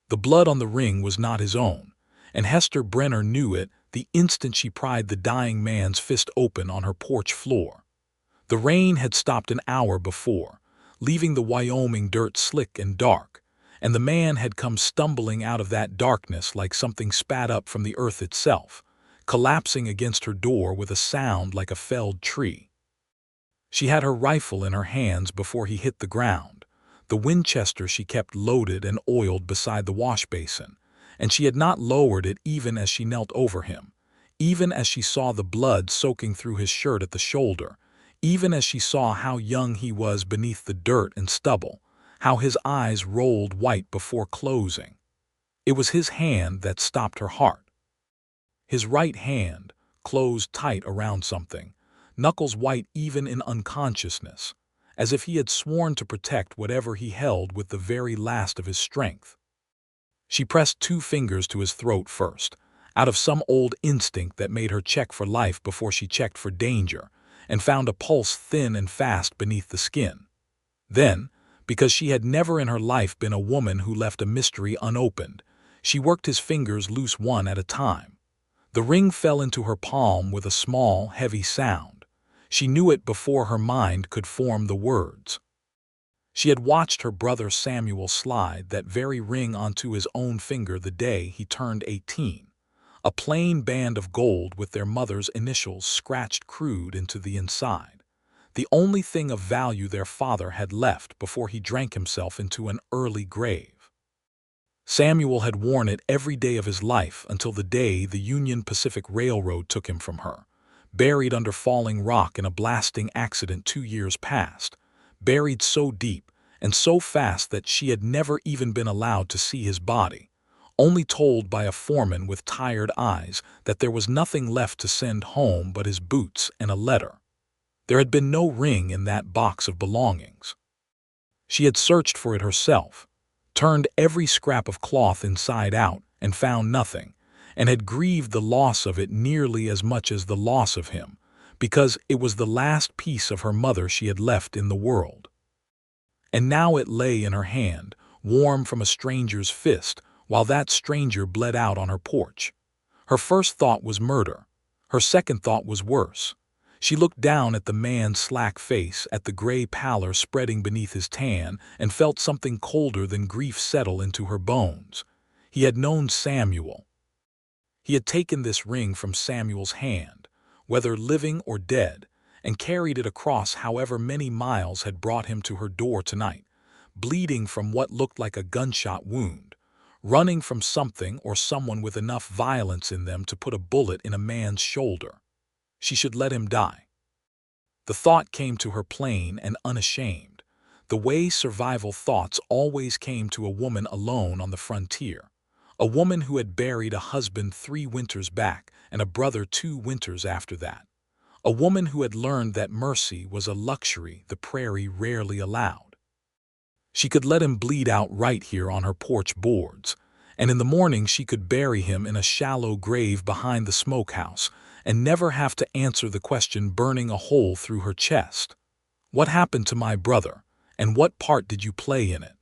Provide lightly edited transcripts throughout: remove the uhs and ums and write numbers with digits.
The blood on the ring was not his own, and Hester Brenner knew it the instant she pried the dying man's fist open on her porch floor. The rain had stopped an hour before, leaving the Wyoming dirt slick and dark, and the man had come stumbling out of that darkness like something spat up from the earth itself, collapsing against her door with a sound like a felled tree. She had her rifle in her hands before he hit the ground, the Winchester she kept loaded and oiled beside the wash basin, and she had not lowered it even as she knelt over him, even as she saw the blood soaking through his shirt at the shoulder, even as she saw how young he was beneath the dirt and stubble, how his eyes rolled white before closing. It was his hand that stopped her heart. His right hand, closed tight around something, knuckles white even in unconsciousness, as if he had sworn to protect whatever he held with the very last of his strength. She pressed 2 fingers to his throat first, out of some old instinct that made her check for life before she checked for danger, and found a pulse thin and fast beneath the skin. Then, because she had never in her life been a woman who left a mystery unopened, she worked his fingers loose one at a time. The ring fell into her palm with a small, heavy sound. She knew it before her mind could form the words. She had watched her brother Samuel slide that very ring onto his own finger the day he turned 18. A plain band of gold with their mother's initials scratched crude into the inside. The only thing of value their father had left before he drank himself into an early grave. Samuel had worn it every day of his life until the day the Union Pacific Railroad took him from her, buried under falling rock in a blasting accident 2 years past, buried so deep and so fast that she had never even been allowed to see his body, only told by a foreman with tired eyes that there was nothing left to send home but his boots and a letter. There had been no ring in that box of belongings. She had searched for it herself, turned every scrap of cloth inside out and found nothing, and had grieved the loss of it nearly as much as the loss of him, because it was the last piece of her mother she had left in the world. And now it lay in her hand, warm from a stranger's fist, while that stranger bled out on her porch. Her first thought was murder. Her second thought was worse. She looked down at the man's slack face, at the gray pallor spreading beneath his tan, and felt something colder than grief settle into her bones. He had known Samuel. He had taken this ring from Samuel's hand, whether living or dead, and carried it across however many miles had brought him to her door tonight, bleeding from what looked like a gunshot wound, running from something or someone with enough violence in them to put a bullet in a man's shoulder. She should let him die. The thought came to her plain and unashamed, the way survival thoughts always came to a woman alone on the frontier, a woman who had buried a husband 3 winters back and a brother 2 winters after that, a woman who had learned that mercy was a luxury the prairie rarely allowed. She could let him bleed out right here on her porch boards, and in the morning she could bury him in a shallow grave behind the smokehouse and never have to answer the question burning a hole through her chest. What happened to my brother, and what part did you play in it?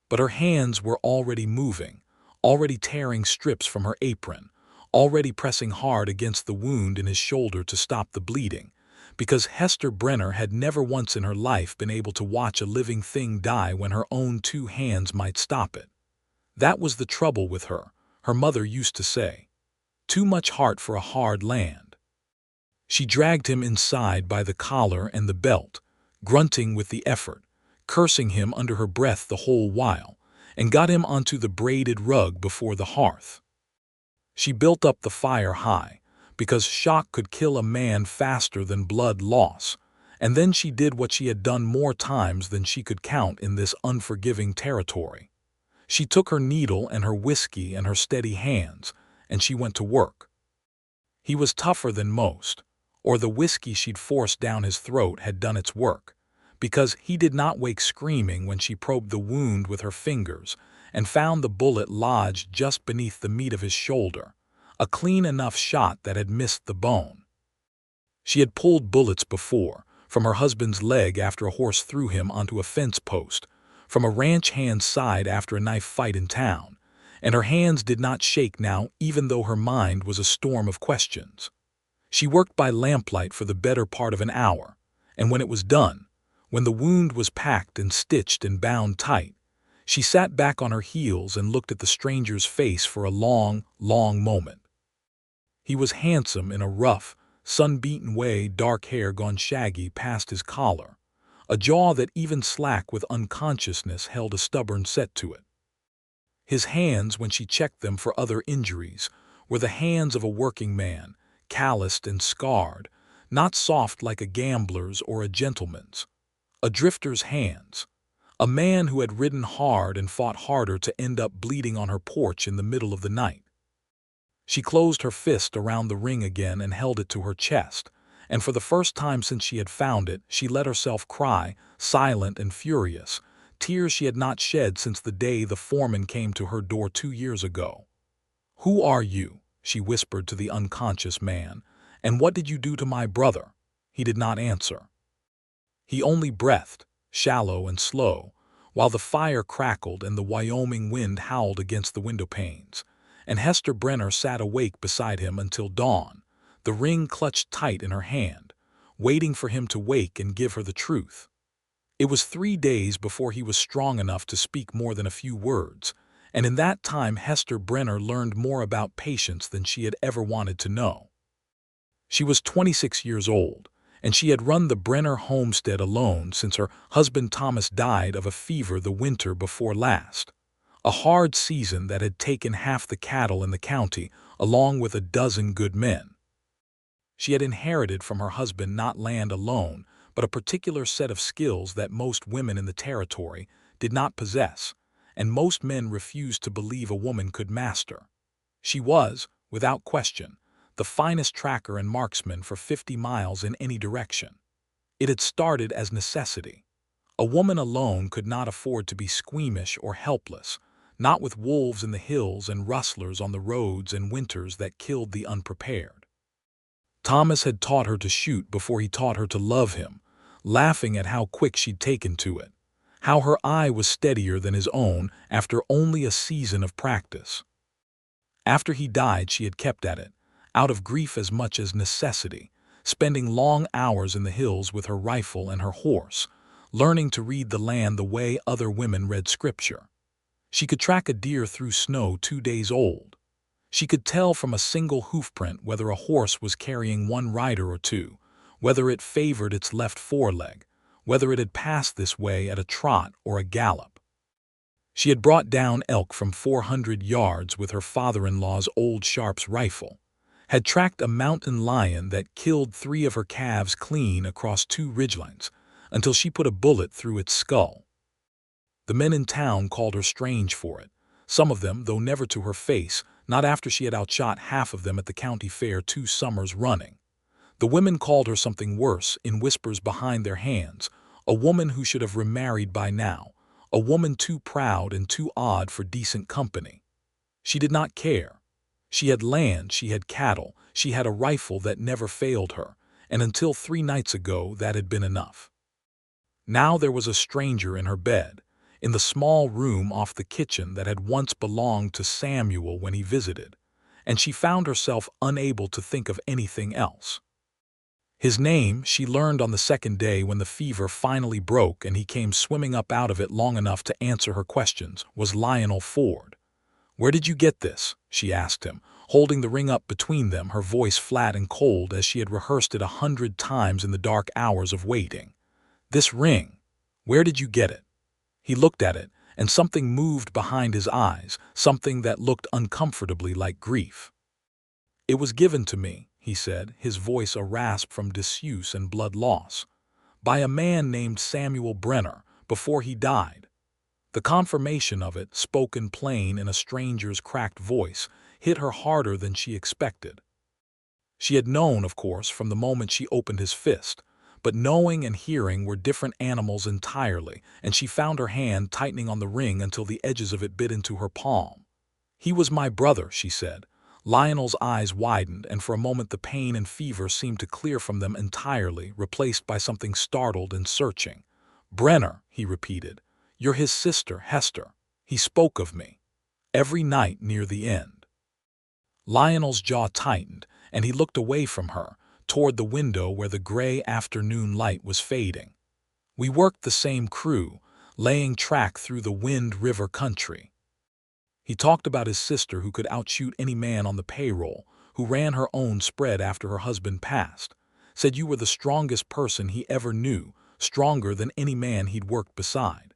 But her hands were already moving, already tearing strips from her apron, already pressing hard against the wound in his shoulder to stop the bleeding, because Hester Brenner had never once in her life been able to watch a living thing die when her own 2 hands might stop it. That was the trouble with her, her mother used to say. Too much heart for a hard land. She dragged him inside by the collar and the belt, grunting with the effort, cursing him under her breath the whole while, and got him onto the braided rug before the hearth. She built up the fire high, because shock could kill a man faster than blood loss, and then she did what she had done more times than she could count in this unforgiving territory. She took her needle and her whiskey and her steady hands, and she went to work. He was tougher than most, or the whiskey she'd forced down his throat had done its work, because he did not wake screaming when she probed the wound with her fingers and found the bullet lodged just beneath the meat of his shoulder, a clean enough shot that had missed the bone. She had pulled bullets before, from her husband's leg after a horse threw him onto a fence post, from a ranch hand's side after a knife fight in town, and her hands did not shake now even though her mind was a storm of questions. She worked by lamplight for the better part of an hour, and when it was done, when the wound was packed and stitched and bound tight, she sat back on her heels and looked at the stranger's face for a long, long moment. He was handsome in a rough, sun-beaten way, dark hair gone shaggy past his collar, a jaw that even slack with unconsciousness held a stubborn set to it. His hands, when she checked them for other injuries, were the hands of a working man, calloused and scarred, not soft like a gambler's or a gentleman's. A drifter's hands. A man who had ridden hard and fought harder to end up bleeding on her porch in the middle of the night. She closed her fist around the ring again and held it to her chest, and for the first time since she had found it, she let herself cry, silent and furious, tears she had not shed since the day the foreman came to her door 2 years ago. "Who are you?" she whispered to the unconscious man, "and what did you do to my brother?" He did not answer. He only breathed, shallow and slow, while the fire crackled and the Wyoming wind howled against the window panes, and Hester Brenner sat awake beside him until dawn, the ring clutched tight in her hand, waiting for him to wake and give her the truth. It was 3 days before he was strong enough to speak more than a few words, and in that time Hester Brenner learned more about patience than she had ever wanted to know. She was 26 years old, and she had run the Brenner homestead alone since her husband Thomas died of a fever the winter before last, a hard season that had taken half the cattle in the county along with a dozen good men. She had inherited from her husband not land alone, but a particular set of skills that most women in the territory did not possess, and most men refused to believe a woman could master. She was, without question, the finest tracker and marksman for 50 miles in any direction. It had started as necessity. A woman alone could not afford to be squeamish or helpless, not with wolves in the hills and rustlers on the roads and winters that killed the unprepared. Thomas had taught her to shoot before he taught her to love him, laughing at how quick she'd taken to it, how her eye was steadier than his own after only a season of practice. After he died, she had kept at it, out of grief as much as necessity, spending long hours in the hills with her rifle and her horse, learning to read the land the way other women read scripture. She could track a deer through snow 2 days old. She could tell from a single hoofprint whether a horse was carrying one rider or two, whether it favored its left foreleg, whether it had passed this way at a trot or a gallop. She had brought down elk from 400 yards with her father-in-law's old Sharps rifle, had tracked a mountain lion that killed 3 of her calves clean across 2 ridgelines until she put a bullet through its skull. The men in town called her strange for it, some of them, though never to her face, not after she had outshot half of them at the county fair 2 summers running. The women called her something worse in whispers behind their hands, a woman who should have remarried by now, a woman too proud and too odd for decent company. She did not care. She had land, she had cattle, she had a rifle that never failed her, and until 3 nights ago that had been enough. Now there was a stranger in her bed, in the small room off the kitchen that had once belonged to Samuel when he visited, and she found herself unable to think of anything else. His name, she learned on the 2nd day when the fever finally broke and he came swimming up out of it long enough to answer her questions, was Lionel Ford. "Where did you get this?" she asked him, holding the ring up between them, her voice flat and cold as she had rehearsed it 100 times in the dark hours of waiting. "This ring, where did you get it?" He looked at it, and something moved behind his eyes, something that looked uncomfortably like grief. "It was given to me," he said, his voice a rasp from disuse and blood loss, "by a man named Samuel Brenner, before he died." The confirmation of it, spoken plain in a stranger's cracked voice, hit her harder than she expected. She had known, of course, from the moment she opened his fist, but knowing and hearing were different animals entirely, and she found her hand tightening on the ring until the edges of it bit into her palm. "He was my brother," she said. Lionel's eyes widened, and for a moment the pain and fever seemed to clear from them entirely, replaced by something startled and searching. "Brenner," he repeated. You're his sister, Hester. He spoke of me. Every night near the end. Lionel's jaw tightened, and he looked away from her, toward the window where the gray afternoon light was fading. We worked the same crew, laying track through the Wind River country. He talked about his sister who could outshoot any man on the payroll, who ran her own spread after her husband passed. Said you were the strongest person he ever knew, stronger than any man he'd worked beside.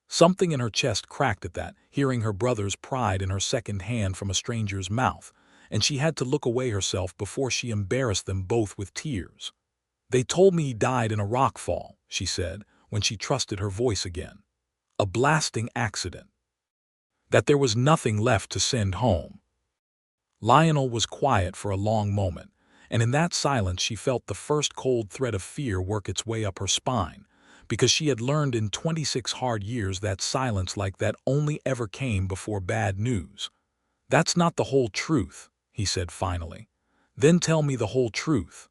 Something in her chest cracked at that, hearing her brother's pride in her second hand from a stranger's mouth, and she had to look away herself before she embarrassed them both with tears. They told me he died in a rockfall, she said, when she trusted her voice again. A blasting accident. That there was nothing left to send home. Lionel was quiet for a long moment, and in that silence she felt the first cold thread of fear work its way up her spine, because she had learned in 26 hard years that silence like that only ever came before bad news. That's not the whole truth, he said finally. Then tell me the whole truth.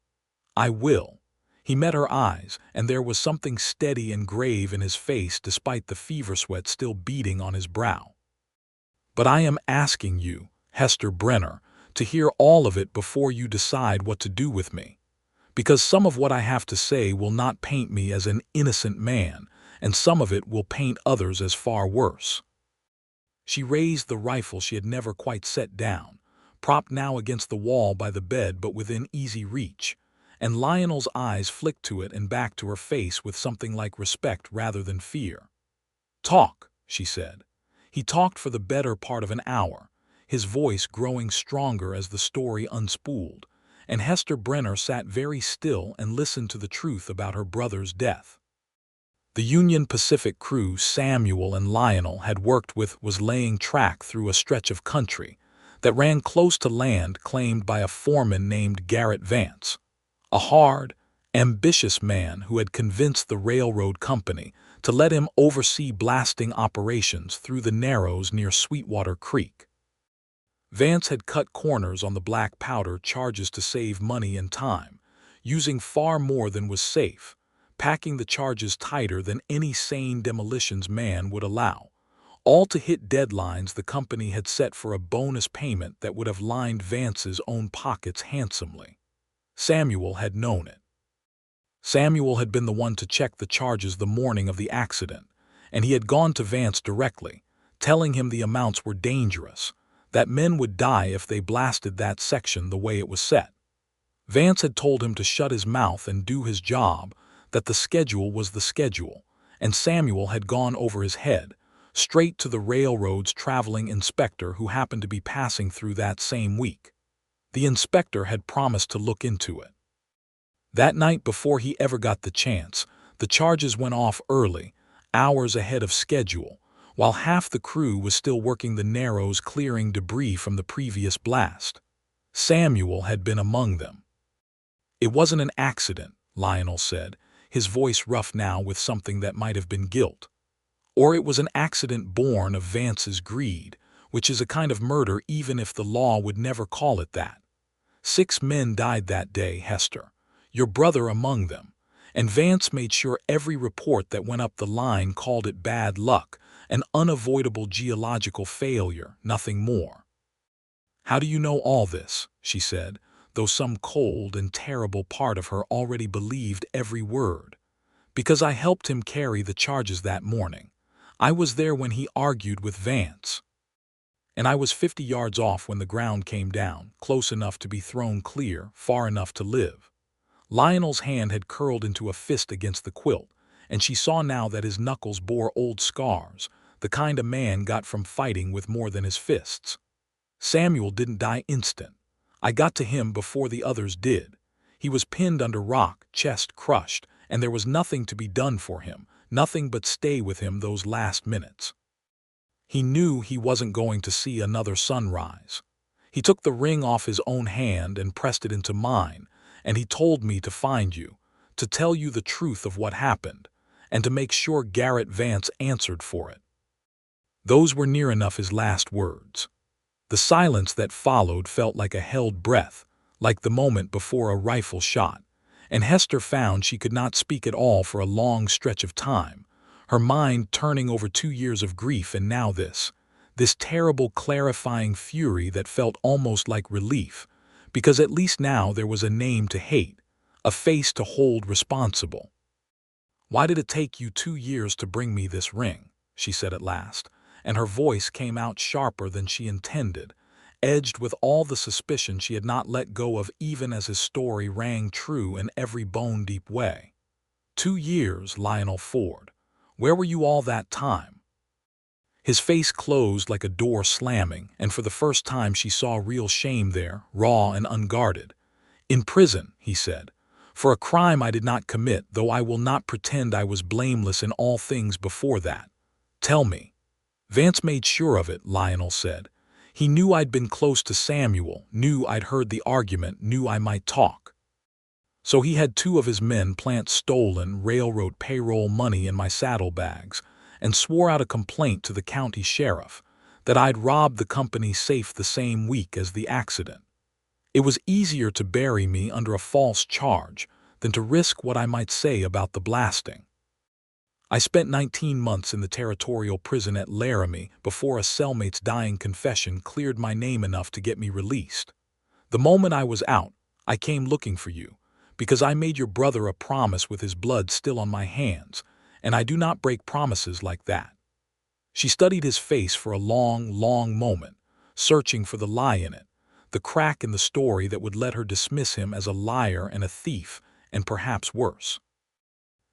I will. He met her eyes, and there was something steady and grave in his face despite the fever sweat still beading on his brow. But I am asking you, Hester Brenner, to hear all of it before you decide what to do with me. Because some of what I have to say will not paint me as an innocent man, and some of it will paint others as far worse. She raised the rifle she had never quite set down, propped now against the wall by the bed but within easy reach, and Lionel's eyes flicked to it and back to her face with something like respect rather than fear. Talk, she said. He talked for the better part of an hour, his voice growing stronger as the story unspooled, and Hester Brenner sat very still and listened to the truth about her brother's death. The Union Pacific crew Samuel and Lionel had worked with was laying track through a stretch of country that ran close to land claimed by a foreman named Garrett Vance, a hard, ambitious man who had convinced the railroad company to let him oversee blasting operations through the Narrows near Sweetwater Creek. Vance had cut corners on the black powder charges to save money and time, using far more than was safe, packing the charges tighter than any sane demolitions man would allow, all to hit deadlines the company had set for a bonus payment that would have lined Vance's own pockets handsomely. Samuel had known it. Samuel had been the one to check the charges the morning of the accident, and he had gone to Vance directly, telling him the amounts were dangerous, that men would die if they blasted that section the way it was set. Vance had told him to shut his mouth and do his job, that the schedule was the schedule, and Samuel had gone over his head, straight to the railroad's traveling inspector who happened to be passing through that same week. The inspector had promised to look into it. That night before he ever got the chance, the charges went off early, hours ahead of schedule, while half the crew was still working the Narrows clearing debris from the previous blast. Samuel had been among them. It wasn't an accident, Lionel said, his voice rough now with something that might have been guilt. Or it was an accident born of Vance's greed, which is a kind of murder even if the law would never call it that. 6 men died that day, Hester, your brother among them, and Vance made sure every report that went up the line called it bad luck, an unavoidable geological failure, nothing more. How do you know all this? She said, though some cold and terrible part of her already believed every word. Because I helped him carry the charges that morning. I was there when he argued with Vance. And I was 50 yards off when the ground came down, close enough to be thrown clear, far enough to live. Lionel's hand had curled into a fist against the quilt, and she saw now that his knuckles bore old scars, the kind a man got from fighting with more than his fists. Samuel didn't die instant. I got to him before the others did. He was pinned under rock, chest crushed, and there was nothing to be done for him, nothing but stay with him those last minutes. He knew he wasn't going to see another sunrise. He took the ring off his own hand and pressed it into mine, and he told me to find you, to tell you the truth of what happened, and to make sure Garrett Vance answered for it. Those were near enough his last words. The silence that followed felt like a held breath, like the moment before a rifle shot, and Hester found she could not speak at all for a long stretch of time, her mind turning over 2 years of grief and now this terrible clarifying fury that felt almost like relief, because at least now there was a name to hate, a face to hold responsible. "Why did it take you 2 years to bring me this ring?" she said at last, and her voice came out sharper than she intended, edged with all the suspicion she had not let go of even as his story rang true in every bone-deep way. 2 years, Lionel Ford. Where were you all that time?" His face closed like a door slamming, and for the first time she saw real shame there, raw and unguarded. "In prison," he said, "for a crime I did not commit, though I will not pretend I was blameless in all things before that. Tell me." Vance made sure of it, Lionel said. "He knew I'd been close to Samuel, knew I'd heard the argument, knew I might talk. So he had 2 of his men plant stolen railroad payroll money in my saddlebags and swore out a complaint to the county sheriff that I'd robbed the company safe the same week as the accident. It was easier to bury me under a false charge than to risk what I might say about the blasting. I spent 19 months in the territorial prison at Laramie before a cellmate's dying confession cleared my name enough to get me released. The moment I was out, I came looking for you, because I made your brother a promise with his blood still on my hands, and I do not break promises like that." She studied his face for a long, long moment, searching for the lie in it, the crack in the story that would let her dismiss him as a liar and a thief, and perhaps worse.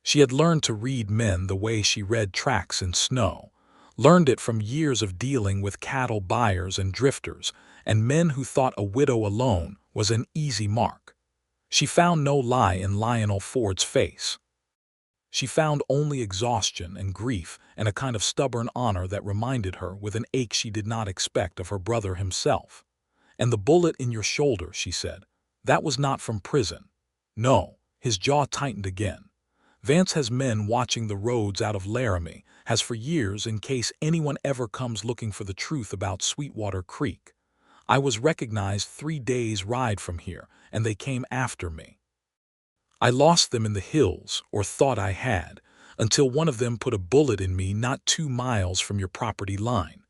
She had learned to read men the way she read tracks in snow, learned it from years of dealing with cattle buyers and drifters, and men who thought a widow alone was an easy mark. She found no lie in Lionel Ford's face. She found only exhaustion and grief and a kind of stubborn honor that reminded her with an ache she did not expect of her brother himself. "And the bullet in your shoulder," she said, "that was not from prison." "No." His jaw tightened again. "Vance has men watching the roads out of Laramie, has for years in case anyone ever comes looking for the truth about Sweetwater Creek. I was recognized 3 days' ride from here, and they came after me. I lost them in the hills, or thought I had, until one of them put a bullet in me not 2 miles from your property line.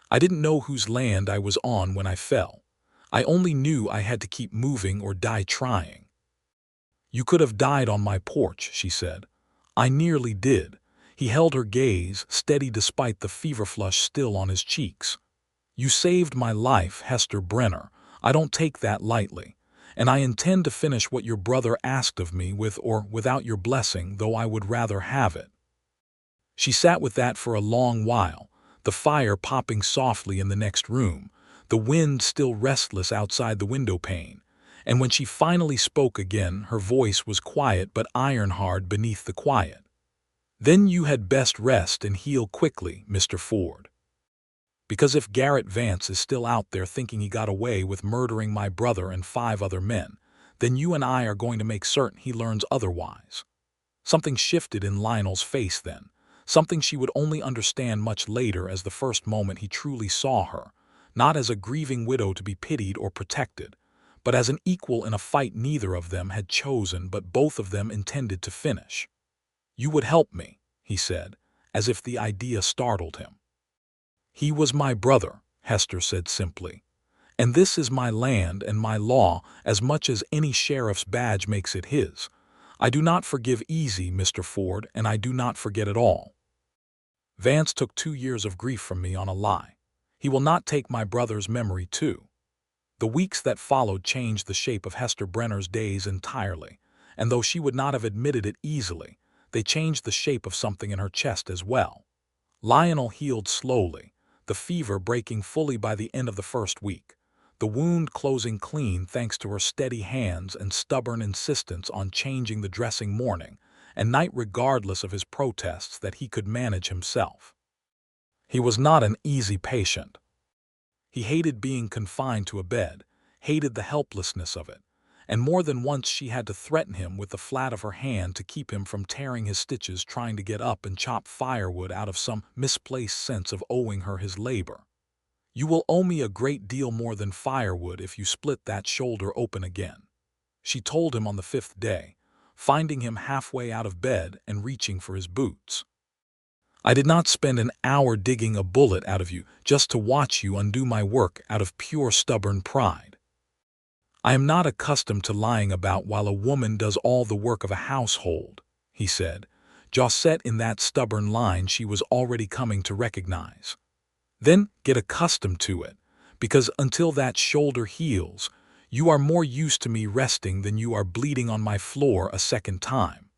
I didn't know whose land I was on when I fell. I only knew I had to keep moving or die trying." "You could have died on my porch," she said. "I nearly did." He held her gaze, steady despite the fever flush still on his cheeks. "You saved my life, Hester Brenner. I don't take that lightly. And I intend to finish what your brother asked of me with or without your blessing, though I would rather have it." She sat with that for a long while, the fire popping softly in the next room, the wind still restless outside the window pane, and when she finally spoke again, her voice was quiet but iron-hard beneath the quiet. "Then you had best rest and heal quickly, Mr. Ford. Because if Garrett Vance is still out there thinking he got away with murdering my brother and 5 other men, then you and I are going to make certain he learns otherwise." Something shifted in Lionel's face then, something she would only understand much later as the first moment he truly saw her, not as a grieving widow to be pitied or protected, but as an equal in a fight neither of them had chosen but both of them intended to finish. "You would help me," he said, as if the idea startled him. "He was my brother," Hester said simply. "And this is my land and my law as much as any sheriff's badge makes it his. I do not forgive easy, Mr. Ford, and I do not forget at all. Vance took 2 years of grief from me on a lie. He will not take my brother's memory too." The weeks that followed changed the shape of Hester Brenner's days entirely, and though she would not have admitted it easily, they changed the shape of something in her chest as well. Lionel healed slowly, the fever breaking fully by the end of the first week, the wound closing clean thanks to her steady hands and stubborn insistence on changing the dressing morning and night regardless of his protests that he could manage himself. He was not an easy patient. He hated being confined to a bed, hated the helplessness of it, and more than once she had to threaten him with the flat of her hand to keep him from tearing his stitches trying to get up and chop firewood out of some misplaced sense of owing her his labor. "You will owe me a great deal more than firewood if you split that shoulder open again," she told him on the 5th day, finding him halfway out of bed and reaching for his boots. I did not spend an hour digging a bullet out of you just to watch you undo my work out of pure stubborn pride. I am not accustomed to lying about while a woman does all the work of a household, he said, jaw set in that stubborn line she was already coming to recognize. Then get accustomed to it, because until that shoulder heals, you are more used to me resting than you are bleeding on my floor a second time.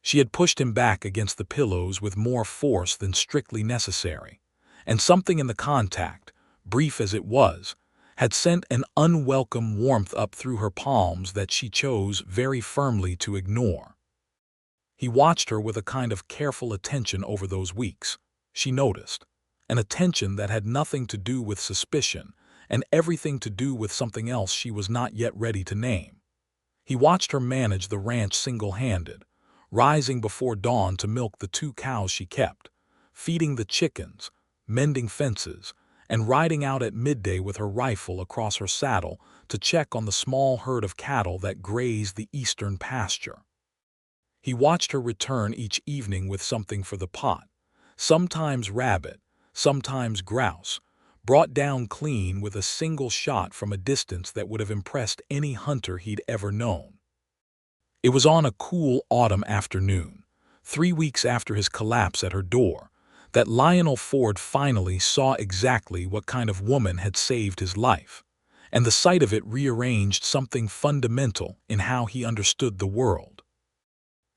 She had pushed him back against the pillows with more force than strictly necessary, and something in the contact, brief as it was, had sent an unwelcome warmth up through her palms that she chose very firmly to ignore. He watched her with a kind of careful attention over those weeks, she noticed, an attention that had nothing to do with suspicion and everything to do with something else she was not yet ready to name. He watched her manage the ranch single-handed, rising before dawn to milk the 2 cows she kept, feeding the chickens, mending fences, and riding out at midday with her rifle across her saddle to check on the small herd of cattle that grazed the eastern pasture. He watched her return each evening with something for the pot, sometimes rabbit, sometimes grouse, brought down clean with a single shot from a distance that would have impressed any hunter he'd ever known. It was on a cool autumn afternoon, 3 weeks after his collapse at her door, that Lionel Ford finally saw exactly what kind of woman had saved his life, and the sight of it rearranged something fundamental in how he understood the world.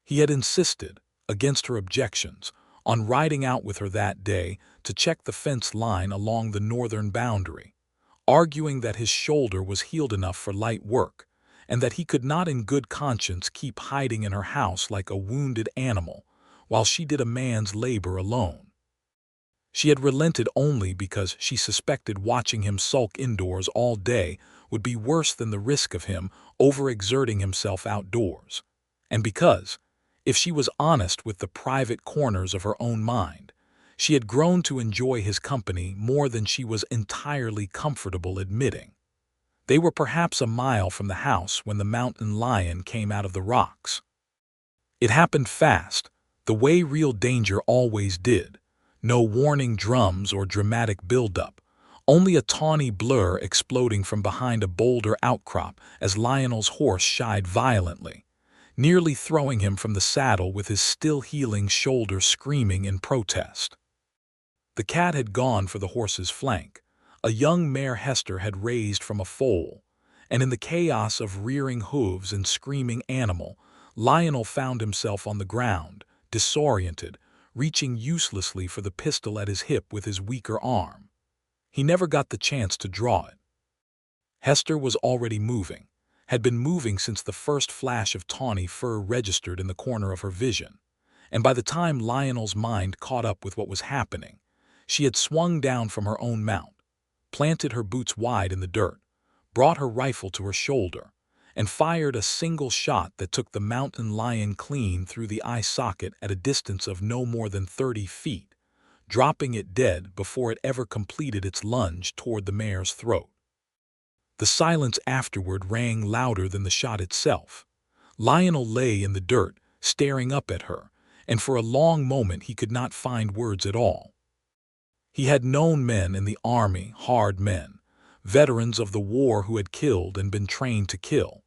He had insisted, against her objections, on riding out with her that day to check the fence line along the northern boundary, arguing that his shoulder was healed enough for light work, and that he could not in good conscience keep hiding in her house like a wounded animal while she did a man's labor alone. She had relented only because she suspected watching him sulk indoors all day would be worse than the risk of him overexerting himself outdoors, and because, if she was honest with the private corners of her own mind, she had grown to enjoy his company more than she was entirely comfortable admitting. They were perhaps a mile from the house when the mountain lion came out of the rocks. It happened fast, the way real danger always did. No warning drums or dramatic buildup, only a tawny blur exploding from behind a boulder outcrop as Lionel's horse shied violently, nearly throwing him from the saddle with his still-healing shoulder screaming in protest. The cat had gone for the horse's flank. A young mare Hester had raised from a foal, and in the chaos of rearing hooves and screaming animal, Lionel found himself on the ground, disoriented, reaching uselessly for the pistol at his hip with his weaker arm. He never got the chance to draw it. Hester was already moving, had been moving since the first flash of tawny fur registered in the corner of her vision, and by the time Lionel's mind caught up with what was happening, she had swung down from her own mount, planted her boots wide in the dirt, brought her rifle to her shoulder, and fired a single shot that took the mountain lion clean through the eye socket at a distance of no more than 30 feet, dropping it dead before it ever completed its lunge toward the mare's throat. The silence afterward rang louder than the shot itself. Lionel lay in the dirt, staring up at her, and for a long moment he could not find words at all. He had known men in the army, hard men, veterans of the war who had killed and been trained to kill,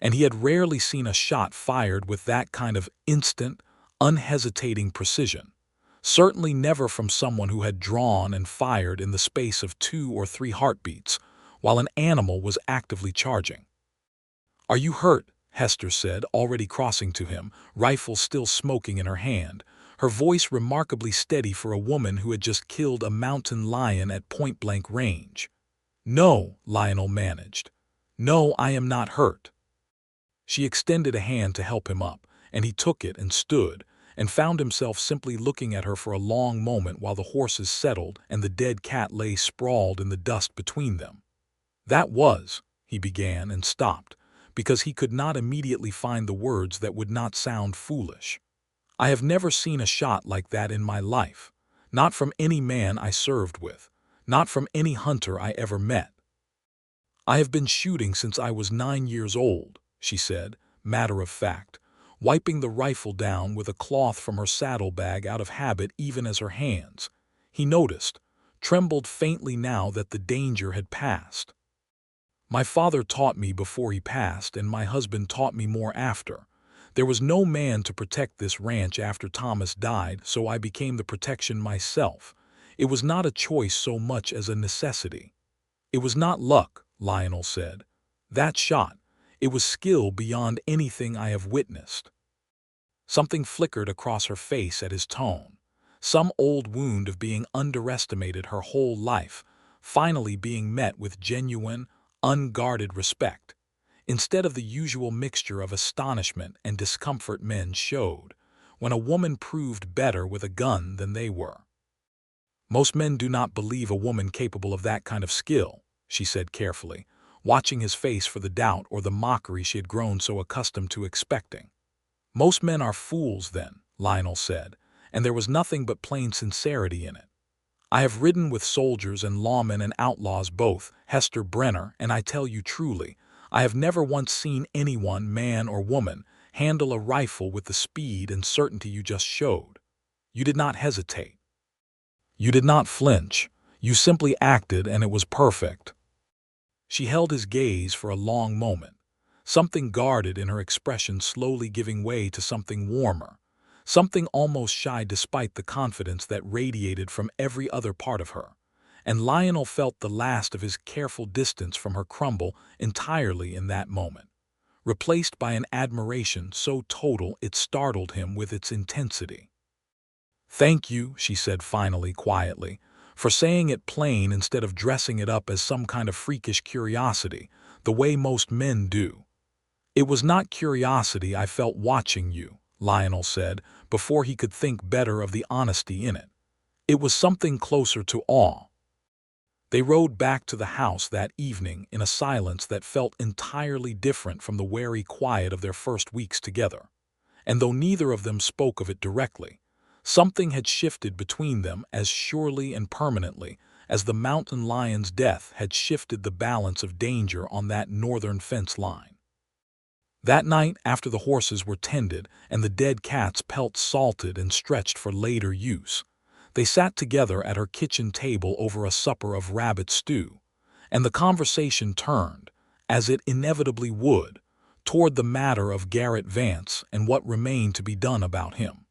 and he had rarely seen a shot fired with that kind of instant, unhesitating precision, certainly never from someone who had drawn and fired in the space of 2 or 3 heartbeats, while an animal was actively charging. "Are you hurt?" Hester said, already crossing to him, rifle still smoking in her hand, her voice remarkably steady for a woman who had just killed a mountain lion at point-blank range. "No," Lionel managed. "No, I am not hurt." She extended a hand to help him up, and he took it and stood, and found himself simply looking at her for a long moment while the horses settled and the dead cat lay sprawled in the dust between them. "That was," he began and stopped, because he could not immediately find the words that would not sound foolish. "I have never seen a shot like that in my life, not from any man I served with, not from any hunter I ever met. I have been shooting since I was 9 years old," she said, matter of fact, wiping the rifle down with a cloth from her saddlebag out of habit even as her hands, he noticed, trembled faintly now that the danger had passed. My father taught me before he passed, and my husband taught me more after. There was no man to protect this ranch after Thomas died, so I became the protection myself. It was not a choice so much as a necessity. It was not luck, Lionel said. That shot, it was skill beyond anything I have witnessed. Something flickered across her face at his tone. Some old wound of being underestimated her whole life, finally being met with genuine, unguarded respect, instead of the usual mixture of astonishment and discomfort men showed when a woman proved better with a gun than they were. Most men do not believe a woman capable of that kind of skill, she said carefully, watching his face for the doubt or the mockery she had grown so accustomed to expecting. Most men are fools then, Lionel said, and there was nothing but plain sincerity in it. I have ridden with soldiers and lawmen and outlaws both, Hester Brenner, and I tell you truly, I have never once seen anyone, man or woman, handle a rifle with the speed and certainty you just showed. You did not hesitate. You did not flinch. You simply acted, and it was perfect. She held his gaze for a long moment, something guarded in her expression slowly giving way to something warmer, something almost shy despite the confidence that radiated from every other part of her, and Lionel felt the last of his careful distance from her crumble entirely in that moment, replaced by an admiration so total it startled him with its intensity. "Thank you," she said finally, quietly, "for saying it plain instead of dressing it up as some kind of freakish curiosity, the way most men do." "It was not curiosity I felt watching you," Lionel said, before he could think better of the honesty in it. "It was something closer to awe." They rode back to the house that evening in a silence that felt entirely different from the wary quiet of their first weeks together. And though neither of them spoke of it directly, something had shifted between them as surely and permanently as the mountain lion's death had shifted the balance of danger on that northern fence line. That night, after the horses were tended and the dead cat's pelts salted and stretched for later use, they sat together at her kitchen table over a supper of rabbit stew, and the conversation turned, as it inevitably would, toward the matter of Garrett Vance and what remained to be done about him.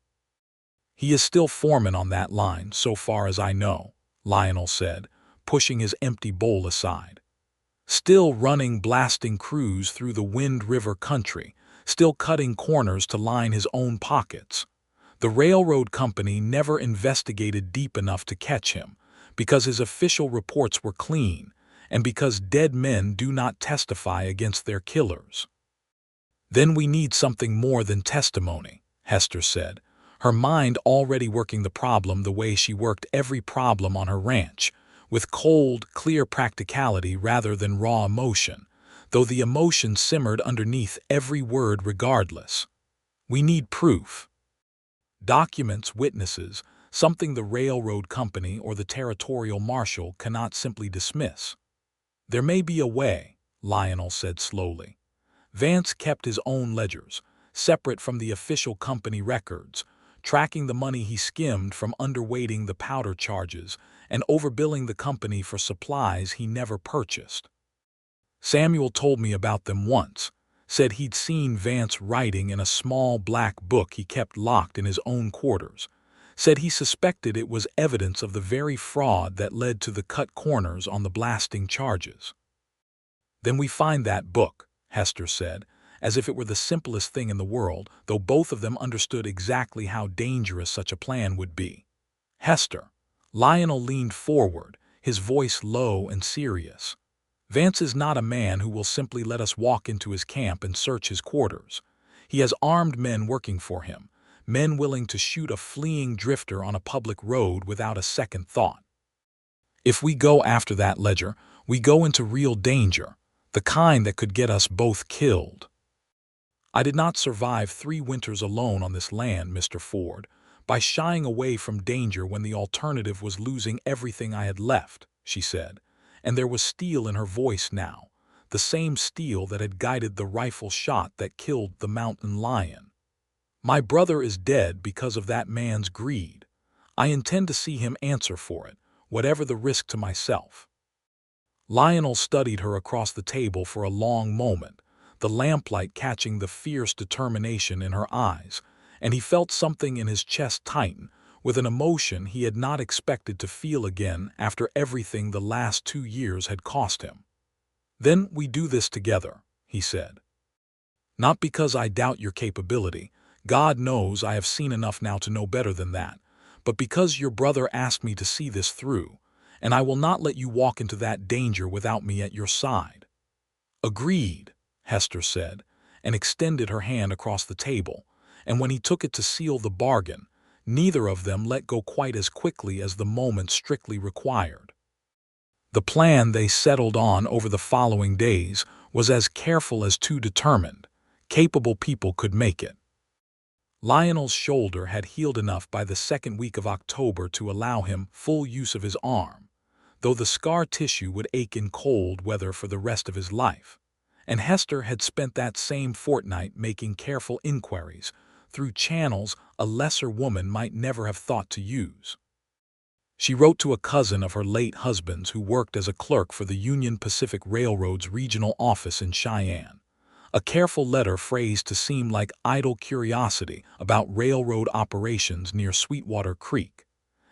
"He is still foreman on that line, so far as I know," Lionel said, pushing his empty bowl aside. "Still running blasting crews through the Wind River country, still cutting corners to line his own pockets. The railroad company never investigated deep enough to catch him, because his official reports were clean, and because dead men do not testify against their killers." "Then we need something more than testimony," Hester said, her mind already working the problem the way she worked every problem on her ranch, with cold, clear practicality rather than raw emotion, though the emotion simmered underneath every word regardless. "We need proof. Documents, witnesses, something the railroad company or the territorial marshal cannot simply dismiss." "There may be a way," Lionel said slowly. "Vance kept his own ledgers, separate from the official company records, tracking the money he skimmed from underweighting the powder charges and overbilling the company for supplies he never purchased. Samuel told me about them once, said he'd seen Vance writing in a small black book he kept locked in his own quarters, said he suspected it was evidence of the very fraud that led to the cut corners on the blasting charges." "Then we find that book," Hester said, as if it were the simplest thing in the world, though both of them understood exactly how dangerous such a plan would be. "Hester." Lionel leaned forward, his voice low and serious. "Vance is not a man who will simply let us walk into his camp and search his quarters. He has armed men working for him, men willing to shoot a fleeing drifter on a public road without a second thought. If we go after that ledger, we go into real danger, the kind that could get us both killed. I did not survive 3 winters alone on this land, Mr. Ford, by shying away from danger when the alternative was losing everything I had left," she said, and there was steel in her voice now, the same steel that had guided the rifle shot that killed the mountain lion. My brother is dead because of that man's greed. I intend to see him answer for it, whatever the risk to myself." Lionel studied her across the table for a long moment, the lamplight catching the fierce determination in her eyes, and he felt something in his chest tighten, with an emotion he had not expected to feel again after everything the last 2 years had cost him. "Then we do this together," he said. "Not because I doubt your capability. God knows I have seen enough now to know better than that, but because your brother asked me to see this through, and I will not let you walk into that danger without me at your side." "Agreed," Hester said, and extended her hand across the table, and when he took it to seal the bargain, neither of them let go quite as quickly as the moment strictly required. The plan they settled on over the following days was as careful as two determined, capable people could make it. Lionel's shoulder had healed enough by the second week of October to allow him full use of his arm, though the scar tissue would ache in cold weather for the rest of his life, and Hester had spent that same fortnight making careful inquiries through channels a lesser woman might never have thought to use. She wrote to a cousin of her late husband's who worked as a clerk for the Union Pacific Railroad's regional office in Cheyenne, a careful letter phrased to seem like idle curiosity about railroad operations near Sweetwater Creek,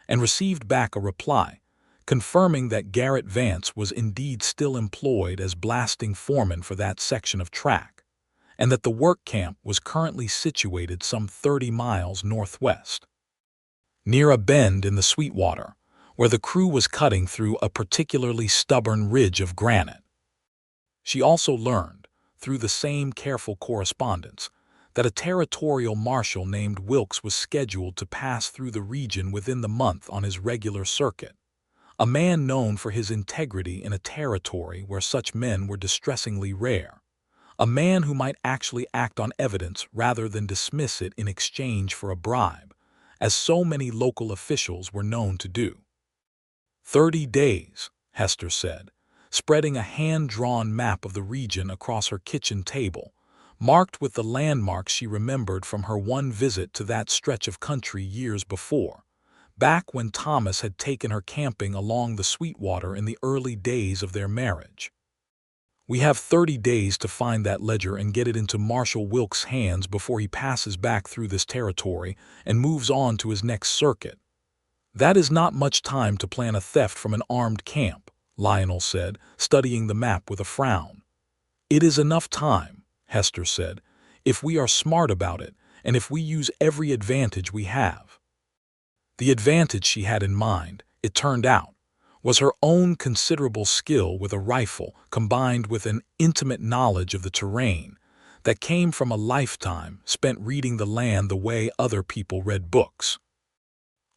and received back a reply confirming that Garrett Vance was indeed still employed as blasting foreman for that section of track, and that the work camp was currently situated some 30 miles northwest, near a bend in the Sweetwater, where the crew was cutting through a particularly stubborn ridge of granite. She also learned, through the same careful correspondence, that a territorial marshal named Wilkes was scheduled to pass through the region within the month on his regular circuit, a man known for his integrity in a territory where such men were distressingly rare, a man who might actually act on evidence rather than dismiss it in exchange for a bribe, as so many local officials were known to do. 30 days, Hester said, spreading a hand-drawn map of the region across her kitchen table, marked with the landmarks she remembered from her one visit to that stretch of country years before, back when Thomas had taken her camping along the Sweetwater in the early days of their marriage. "We have 30 days to find that ledger and get it into Marshal Wilkes' hands before he passes back through this territory and moves on to his next circuit. That is not much time to plan a theft from an armed camp," Lionel said, studying the map with a frown. "It is enough time," Hester said, "if we are smart about it and if we use every advantage we have." The advantage she had in mind, it turned out, was her own considerable skill with a rifle combined with an intimate knowledge of the terrain that came from a lifetime spent reading the land the way other people read books.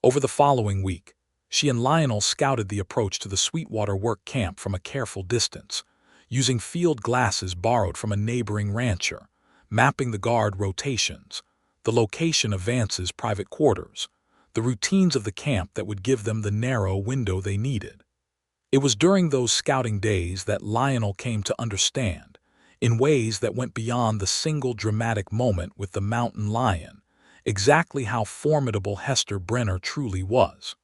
Over the following week, she and Lionel scouted the approach to the Sweetwater work camp from a careful distance, using field glasses borrowed from a neighboring rancher, mapping the guard rotations, the location of Vance's private quarters, the routines of the camp that would give them the narrow window they needed. It was during those scouting days that Lionel came to understand, in ways that went beyond the single dramatic moment with the mountain lion, exactly how formidable Hester Brenner truly was.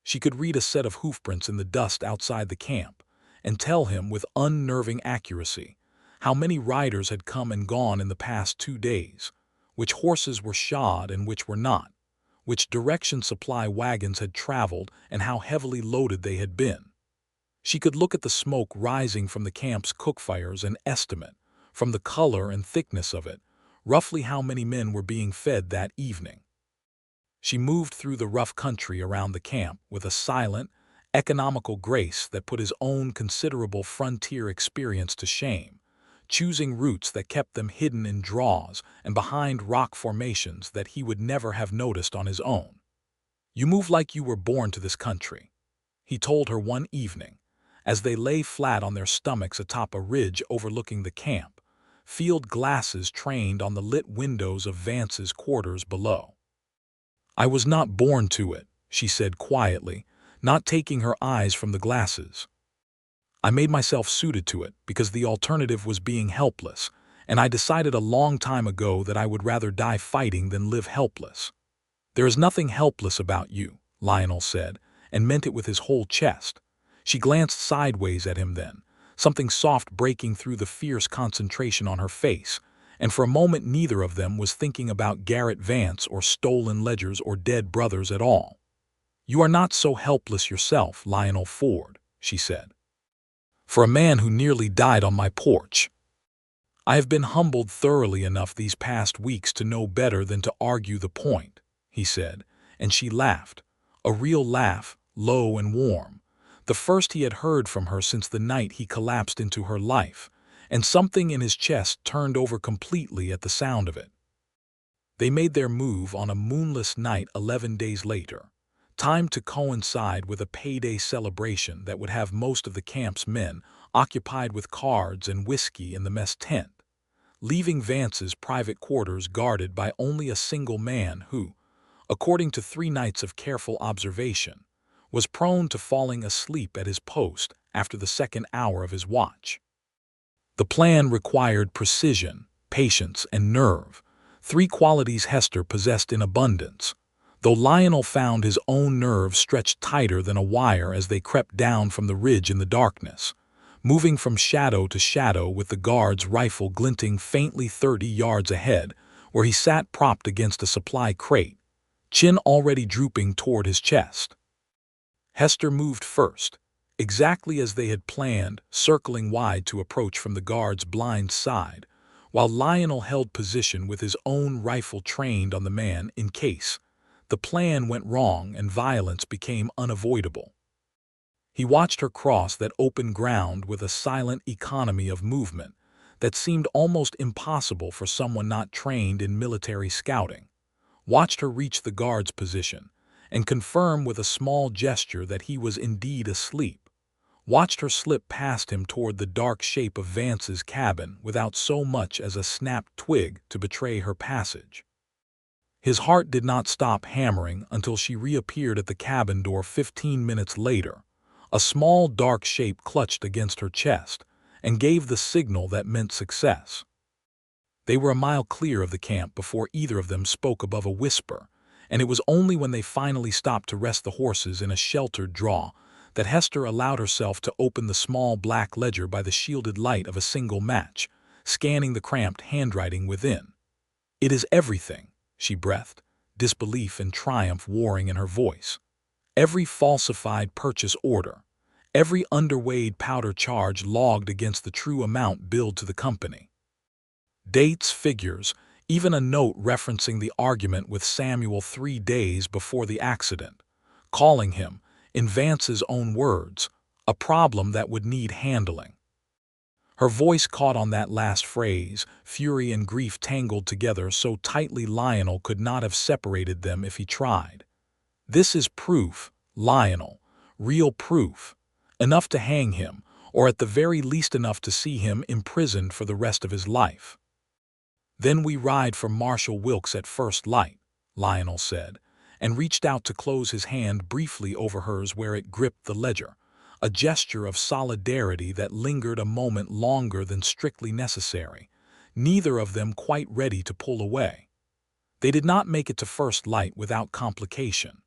She could read a set of hoofprints in the dust outside the camp and tell him with unnerving accuracy how many riders had come and gone in the past 2 days, which horses were shod and which were not, which direction supply wagons had traveled and how heavily loaded they had been. She could look at the smoke rising from the camp's cookfires and estimate, from the color and thickness of it, roughly how many men were being fed that evening. She moved through the rough country around the camp with a silent, economical grace that put his own considerable frontier experience to shame, choosing routes that kept them hidden in draws and behind rock formations that he would never have noticed on his own. "You move like you were born to this country," he told her one evening, as they lay flat on their stomachs atop a ridge overlooking the camp, field glasses trained on the lit windows of Vance's quarters below. "I was not born to it," she said quietly, not taking her eyes from the glasses. "I made myself suited to it because the alternative was being helpless, and I decided a long time ago that I would rather die fighting than live helpless." "There is nothing helpless about you," Lionel said, and meant it with his whole chest. She glanced sideways at him then, something soft breaking through the fierce concentration on her face, and for a moment neither of them was thinking about Garrett Vance or stolen ledgers or dead brothers at all. "You are not so helpless yourself, Lionel Ford," she said. "For a man who nearly died on my porch. I have been humbled thoroughly enough these past weeks to know better than to argue the point," he said, and she laughed, a real laugh, low and warm, the first he had heard from her since the night he collapsed into her life, and something in his chest turned over completely at the sound of it. They made their move on a moonless night 11 days later, timed to coincide with a payday celebration that would have most of the camp's men occupied with cards and whiskey in the mess tent, leaving Vance's private quarters guarded by only a single man who, according to 3 nights of careful observation, was prone to falling asleep at his post after the second hour of his watch. The plan required precision, patience, and nerve, 3 qualities Hester possessed in abundance, though Lionel found his own nerve stretched tighter than a wire as they crept down from the ridge in the darkness, moving from shadow to shadow with the guard's rifle glinting faintly 30 yards ahead, where he sat propped against a supply crate, chin already drooping toward his chest. Hester moved first, exactly as they had planned, circling wide to approach from the guard's blind side, while Lionel held position with his own rifle trained on the man in case the plan went wrong and violence became unavoidable. He watched her cross that open ground with a silent economy of movement that seemed almost impossible for someone not trained in military scouting, watched her reach the guard's position, and confirm with a small gesture that he was indeed asleep, watched her slip past him toward the dark shape of Vance's cabin without so much as a snapped twig to betray her passage. His heart did not stop hammering until she reappeared at the cabin door 15 minutes later, a small dark shape clutched against her chest, and gave the signal that meant success. They were a mile clear of the camp before either of them spoke above a whisper, and it was only when they finally stopped to rest the horses in a sheltered draw that Hester allowed herself to open the small black ledger by the shielded light of a single match, scanning the cramped handwriting within. "It is everything," she breathed, disbelief and triumph warring in her voice. "Every falsified purchase order, every underweighed powder charge logged against the true amount billed to the company. Dates, figures, even a note referencing the argument with Samuel 3 days before the accident, calling him, in Vance's own words, a problem that would need handling." Her voice caught on that last phrase, fury and grief tangled together so tightly Lionel could not have separated them if he tried. "This is proof, Lionel, real proof, enough to hang him, or at the very least enough to see him imprisoned for the rest of his life." "Then we ride for Marshal Wilkes at first light," Lionel said, and reached out to close his hand briefly over hers where it gripped the ledger, a gesture of solidarity that lingered a moment longer than strictly necessary, neither of them quite ready to pull away. They did not make it to first light without complication.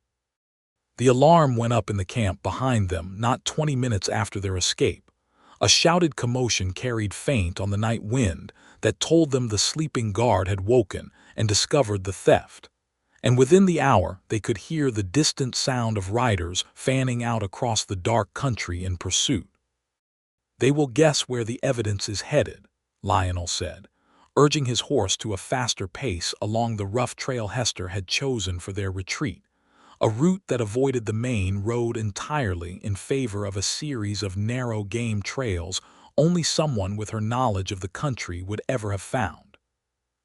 The alarm went up in the camp behind them not 20 minutes after their escape. A shouted commotion carried faint on the night wind that told them the sleeping guard had woken and discovered the theft. And within the hour they could hear the distant sound of riders fanning out across the dark country in pursuit. "They will guess where the evidence is headed," Lionel said, urging his horse to a faster pace along the rough trail Hester had chosen for their retreat, a route that avoided the main road entirely in favor of a series of narrow game trails only someone with her knowledge of the country would ever have found.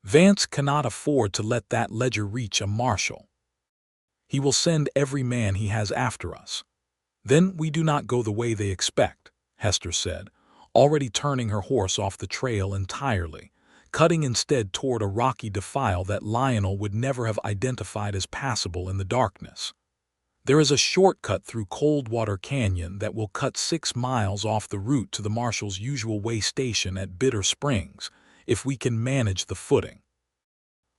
"Vance cannot afford to let that ledger reach a marshal. He will send every man he has after us. Then we do not go the way they expect," Hester said, already turning her horse off the trail entirely, cutting instead toward a rocky defile that Lionel would never have identified as passable in the darkness. "There is a shortcut through Coldwater Canyon that will cut 6 miles off the route to the marshal's usual way station at Bitter Springs, if we can manage the footing.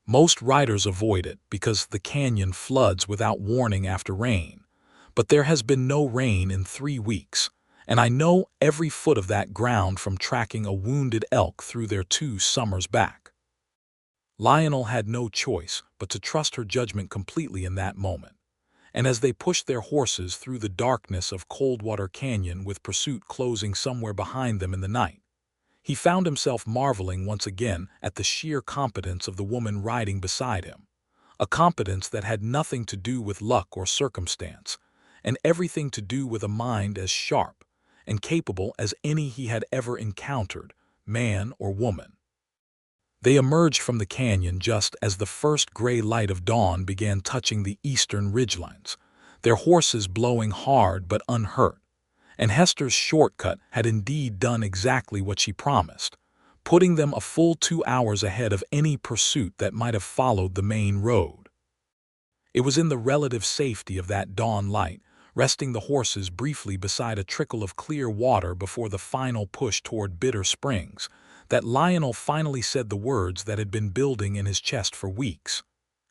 Most riders avoid it because the canyon floods without warning after rain, but there has been no rain in 3 weeks, and I know every foot of that ground from tracking a wounded elk through their 2 summers back. Lionel had no choice but to trust her judgment completely in that moment, and as they pushed their horses through the darkness of Coldwater Canyon with pursuit closing somewhere behind them in the night, he found himself marveling once again at the sheer competence of the woman riding beside him, a competence that had nothing to do with luck or circumstance, and everything to do with a mind as sharp and capable as any he had ever encountered, man or woman. They emerged from the canyon just as the first gray light of dawn began touching the eastern ridgelines, their horses blowing hard but unhurt, and Hester's shortcut had indeed done exactly what she promised, putting them a full 2 hours ahead of any pursuit that might have followed the main road. It was in the relative safety of that dawn light, resting the horses briefly beside a trickle of clear water before the final push toward Bitter Springs, that Lionel finally said the words that had been building in his chest for weeks.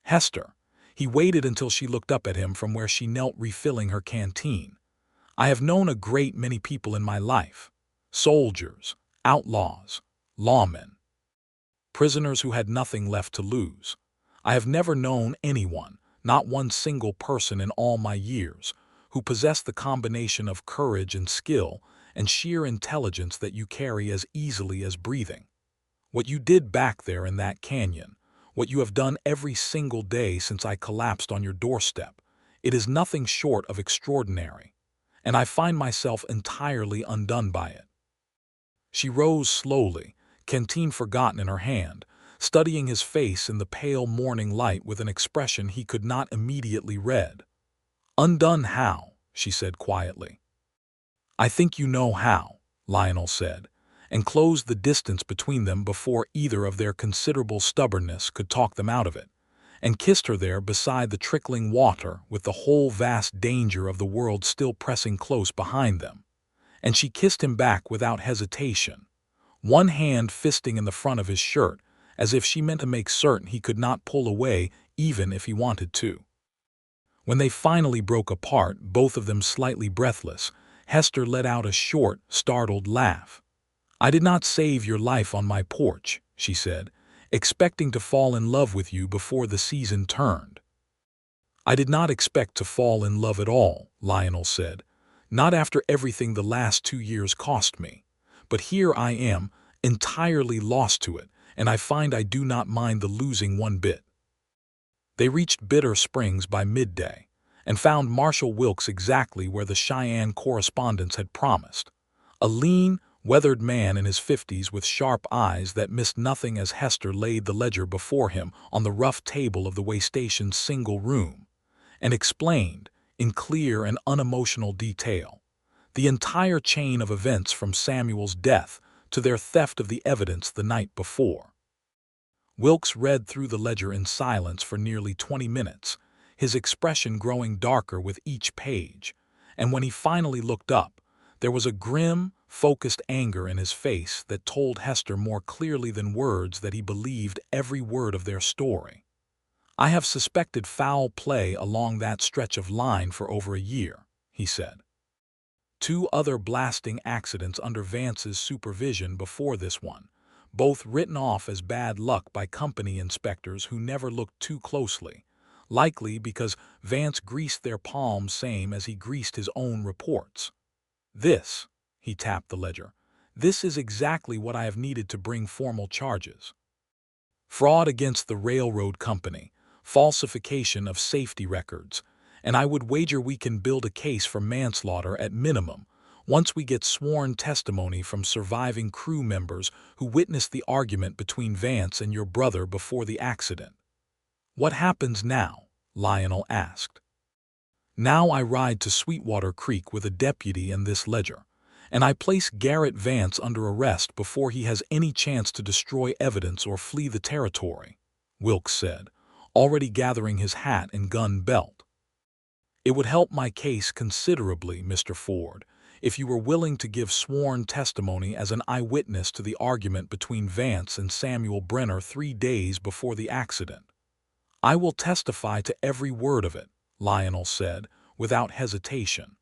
Hester. He waited until she looked up at him from where she knelt refilling her canteen. I have known a great many people in my life. Soldiers, outlaws, lawmen, prisoners who had nothing left to lose. I have never known anyone, not one single person in all my years, who possessed the combination of courage and skill and sheer intelligence that you carry as easily as breathing. What you did back there in that canyon, what you have done every single day since I collapsed on your doorstep, it is nothing short of extraordinary, and I find myself entirely undone by it. She rose slowly, canteen forgotten in her hand, studying his face in the pale morning light with an expression he could not immediately read. "Undone how?" she said quietly. "I think you know how," Lionel said, and closed the distance between them before either of their considerable stubbornness could talk them out of it, and kissed her there beside the trickling water with the whole vast danger of the world still pressing close behind them. And she kissed him back without hesitation, one hand fisting in the front of his shirt, as if she meant to make certain he could not pull away even if he wanted to. When they finally broke apart, both of them slightly breathless, Hester let out a short, startled laugh. "I did not save your life on my porch," she said, "expecting to fall in love with you before the season turned." "I did not expect to fall in love at all," Lionel said, "not after everything the last 2 years cost me. But here I am, entirely lost to it, and I find I do not mind the losing one bit." They reached Bitter Springs by midday, and found Marshal Wilkes exactly where the Cheyenne correspondents had promised, a lean, weathered man in his 50s with sharp eyes that missed nothing as Hester laid the ledger before him on the rough table of the way station's single room, and explained, in clear and unemotional detail, the entire chain of events from Samuel's death to their theft of the evidence the night before. Wilkes read through the ledger in silence for nearly 20 minutes, his expression growing darker with each page, and when he finally looked up, there was a grim, focused anger in his face that told Hester more clearly than words that he believed every word of their story. "I have suspected foul play along that stretch of line for over a year," he said. 2 other blasting accidents under Vance's supervision before this one, both written off as bad luck by company inspectors who never looked too closely, likely because Vance greased their palms same as he greased his own reports. "This," he tapped the ledger, "this is exactly what I have needed to bring formal charges. Fraud against the railroad company, falsification of safety records, and I would wager we can build a case for manslaughter at minimum once we get sworn testimony from surviving crew members who witnessed the argument between Vance and your brother before the accident." "What happens now?" Lionel asked. "Now I ride to Sweetwater Creek with a deputy and this ledger, and I place Garrett Vance under arrest before he has any chance to destroy evidence or flee the territory," Wilkes said, already gathering his hat and gun belt. "It would help my case considerably, Mr. Ford, if you were willing to give sworn testimony as an eyewitness to the argument between Vance and Samuel Brenner 3 days before the accident." "I will testify to every word of it," Lionel said, without hesitation.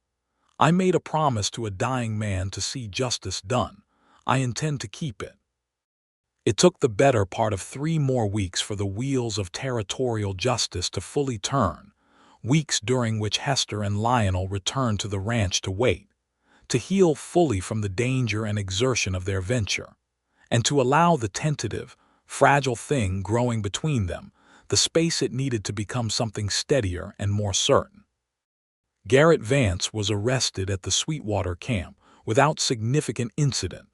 "I made a promise to a dying man to see justice done. I intend to keep it." It took the better part of 3 more weeks for the wheels of territorial justice to fully turn, weeks during which Hester and Lionel returned to the ranch to wait, to heal fully from the danger and exertion of their venture, and to allow the tentative, fragile thing growing between them the space it needed to become something steadier and more certain. Garrett Vance was arrested at the Sweetwater camp without significant incident,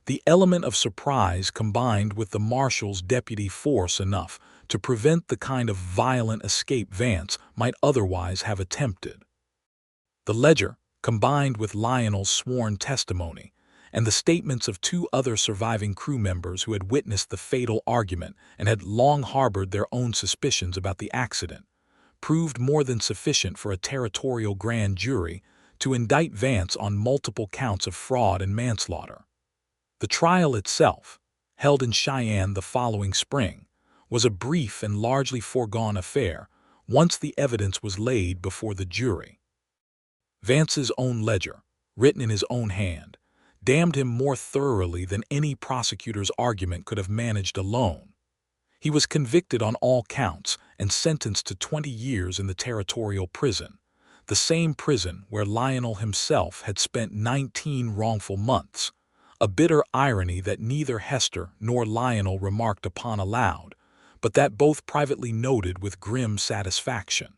the element of surprise combined with the marshal's deputy force enough to prevent the kind of violent escape Vance might otherwise have attempted. The ledger, combined with Lionel's sworn testimony and the statements of 2 other surviving crew members who had witnessed the fatal argument and had long harbored their own suspicions about the accident, proved more than sufficient for a territorial grand jury to indict Vance on multiple counts of fraud and manslaughter. The trial itself, held in Cheyenne the following spring, was a brief and largely foregone affair once the evidence was laid before the jury. Vance's own ledger, written in his own hand, damned him more thoroughly than any prosecutor's argument could have managed alone. He was convicted on all counts and sentenced to 20 years in the territorial prison, the same prison where Lionel himself had spent 19 wrongful months, a bitter irony that neither Hester nor Lionel remarked upon aloud, but that both privately noted with grim satisfaction.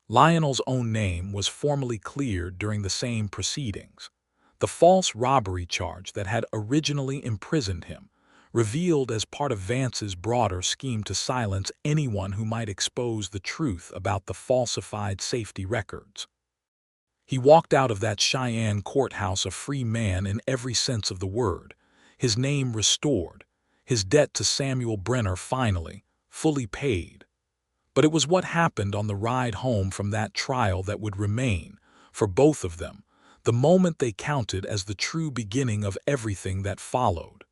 Lionel's own name was formally cleared during the same proceedings. The false robbery charge that had originally imprisoned him, revealed as part of Vance's broader scheme to silence anyone who might expose the truth about the falsified safety records. He walked out of that Cheyenne courthouse a free man in every sense of the word, his name restored, his debt to Samuel Brenner finally, fully paid. But it was what happened on the ride home from that trial that would remain, for both of them, the moment they counted as the true beginning of everything that followed.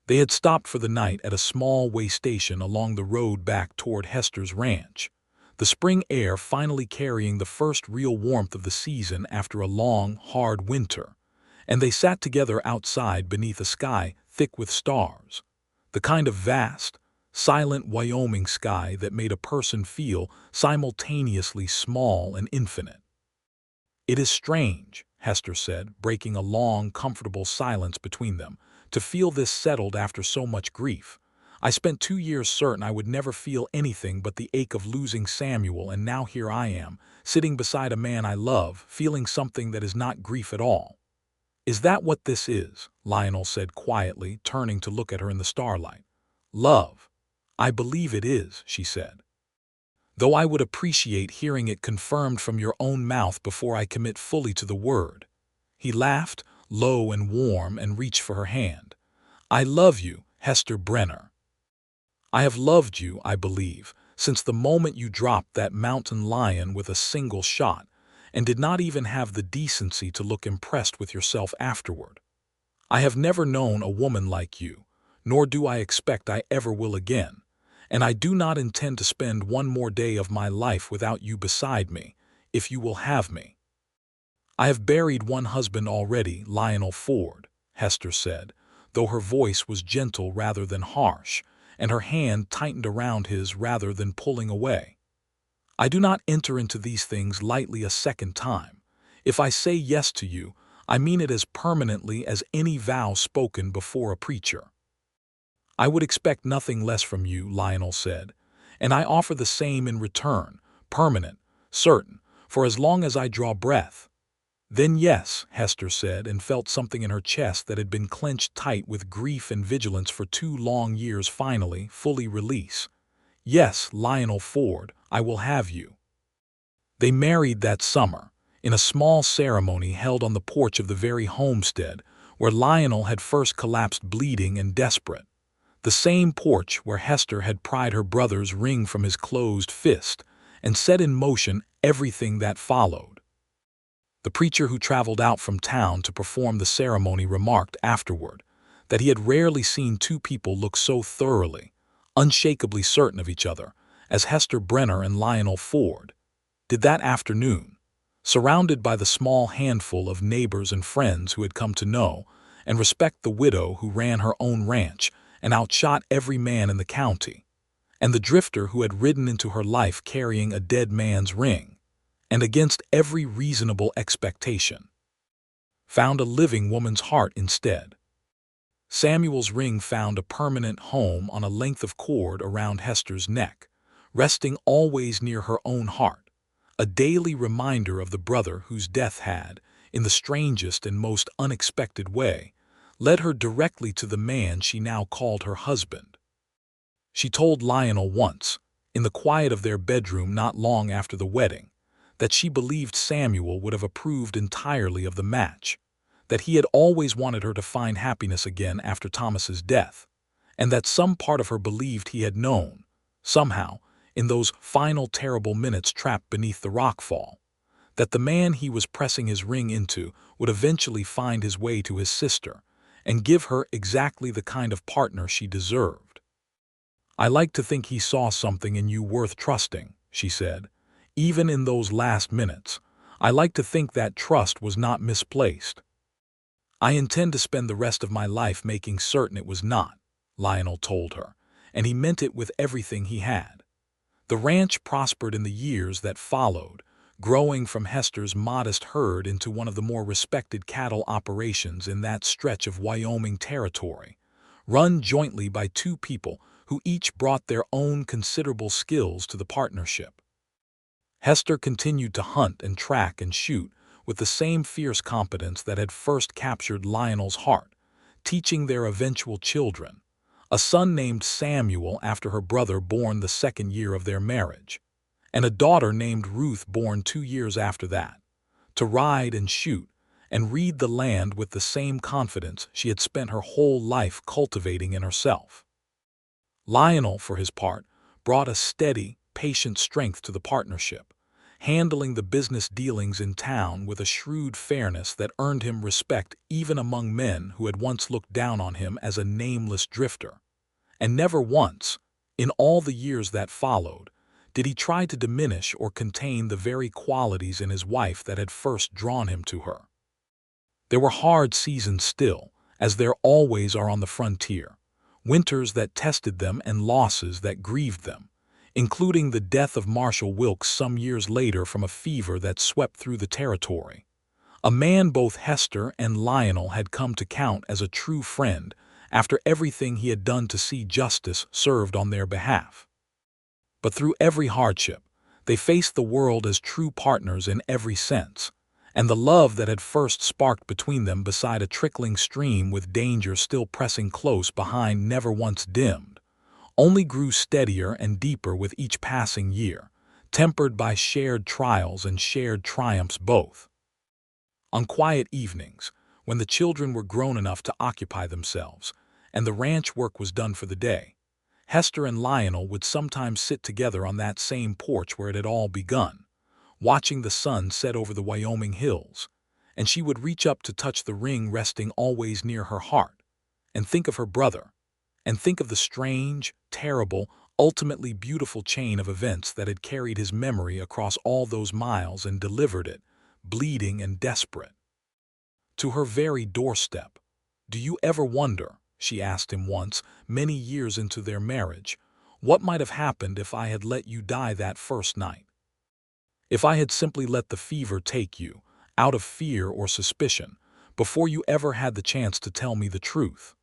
They had stopped for the night at a small way station along the road back toward Hester's ranch, the spring air finally carrying the first real warmth of the season after a long, hard winter, and they sat together outside beneath a sky thick with stars, the kind of vast, silent Wyoming sky that made a person feel simultaneously small and infinite. "It is strange," Hester said, breaking a long, comfortable silence between them, "to feel this settled after so much grief. I spent 2 years certain I would never feel anything but the ache of losing Samuel, and now here I am, sitting beside a man I love, feeling something that is not grief at all." "Is that what this is?" Lionel said quietly, turning to look at her in the starlight. "Love. I believe it is," she said. "Though I would appreciate hearing it confirmed from your own mouth before I commit fully to the word." He laughed, low and warm, and reached for her hand. "I love you, Hester Brenner. I have loved you, I believe, since the moment you dropped that mountain lion with a single shot, and did not even have the decency to look impressed with yourself afterward. I have never known a woman like you, nor do I expect I ever will again, and I do not intend to spend one more day of my life without you beside me, if you will have me." "I have buried one husband already, Lionel Ford," Hester said, though her voice was gentle rather than harsh, and her hand tightened around his rather than pulling away. "I do not enter into these things lightly a second time. If I say yes to you, I mean it as permanently as any vow spoken before a preacher." "I would expect nothing less from you," Lionel said, "and I offer the same in return, permanent, certain, for as long as I draw breath." "Then yes," Hester said, and felt something in her chest that had been clenched tight with grief and vigilance for 2 long years finally, fully release. "Yes, Lionel Ford, I will have you." They married that summer, in a small ceremony held on the porch of the very homestead where Lionel had first collapsed bleeding and desperate, the same porch where Hester had pried her brother's ring from his closed fist and set in motion everything that followed. The preacher who traveled out from town to perform the ceremony remarked afterward that he had rarely seen two people look so thoroughly, unshakably certain of each other as Hester Brenner and Lionel Ford did that afternoon, surrounded by the small handful of neighbors and friends who had come to know and respect the widow who ran her own ranch and outshot every man in the county, and the drifter who had ridden into her life carrying a dead man's ring, and against every reasonable expectation, found a living woman's heart instead. Samuel's ring found a permanent home on a length of cord around Hester's neck, resting always near her own heart, a daily reminder of the brother whose death had, in the strangest and most unexpected way, led her directly to the man she now called her husband. She told Lionel once, in the quiet of their bedroom not long after the wedding, that she believed Samuel would have approved entirely of the match, that he had always wanted her to find happiness again after Thomas's death, and that some part of her believed he had known, somehow, in those final terrible minutes trapped beneath the rockfall, that the man he was pressing his ring into would eventually find his way to his sister and give her exactly the kind of partner she deserved. "I like to think he saw something in you worth trusting," she said. "Even in those last minutes, I like to think that trust was not misplaced." "I intend to spend the rest of my life making certain it was not," Lionel told her, and he meant it with everything he had. The ranch prospered in the years that followed, growing from Hester's modest herd into one of the more respected cattle operations in that stretch of Wyoming territory, run jointly by two people who each brought their own considerable skills to the partnership. Hester continued to hunt and track and shoot with the same fierce competence that had first captured Lionel's heart, teaching their eventual children, a son named Samuel after her brother born the second year of their marriage, and a daughter named Ruth born 2 years after that, to ride and shoot and read the land with the same confidence she had spent her whole life cultivating in herself. Lionel, for his part, brought a steady, patient strength to the partnership, handling the business dealings in town with a shrewd fairness that earned him respect even among men who had once looked down on him as a nameless drifter. And never once, in all the years that followed, did he try to diminish or contain the very qualities in his wife that had first drawn him to her. There were hard seasons still, as there always are on the frontier, winters that tested them and losses that grieved them, including the death of Marshall Wilkes some years later from a fever that swept through the territory, a man both Hester and Lionel had come to count as a true friend after everything he had done to see justice served on their behalf. But through every hardship, they faced the world as true partners in every sense, and the love that had first sparked between them beside a trickling stream with danger still pressing close behind never once dimmed, only grew steadier and deeper with each passing year, tempered by shared trials and shared triumphs both. On quiet evenings, when the children were grown enough to occupy themselves, and the ranch work was done for the day, Hester and Lionel would sometimes sit together on that same porch where it had all begun, watching the sun set over the Wyoming hills, and she would reach up to touch the ring resting always near her heart, and think of her brother, and think of the strange, terrible, ultimately beautiful chain of events that had carried his memory across all those miles and delivered it, bleeding and desperate, to her very doorstep. "Do you ever wonder," she asked him once, many years into their marriage, "what might have happened if I had let you die that first night? If I had simply let the fever take you, out of fear or suspicion, before you ever had the chance to tell me the truth?"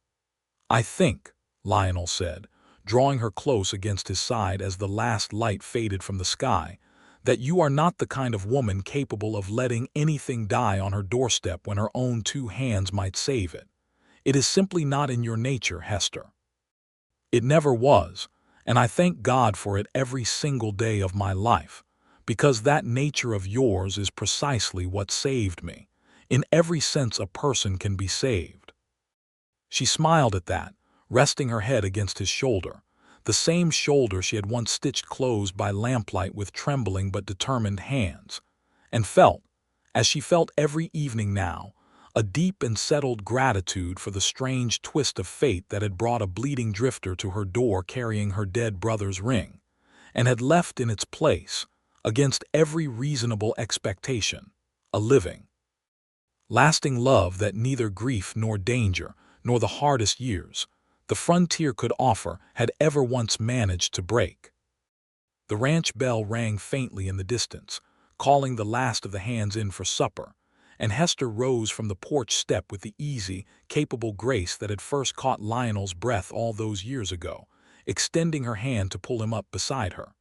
"I think," Lionel said, drawing her close against his side as the last light faded from the sky, "that you are not the kind of woman capable of letting anything die on her doorstep when her own 2 hands might save it. It is simply not in your nature, Hester. It never was, and I thank God for it every single day of my life, because that nature of yours is precisely what saved me, in every sense a person can be saved." She smiled at that, resting her head against his shoulder, the same shoulder she had once stitched closed by lamplight with trembling but determined hands, and felt, as she felt every evening now, a deep and settled gratitude for the strange twist of fate that had brought a bleeding drifter to her door carrying her dead brother's ring, and had left in its place, against every reasonable expectation, a living, lasting love that neither grief nor danger, nor the hardest years, the frontier could offer had ever once managed to break. The ranch bell rang faintly in the distance, calling the last of the hands in for supper, and Hester rose from the porch step with the easy, capable grace that had first caught Lionel's breath all those years ago, extending her hand to pull him up beside her.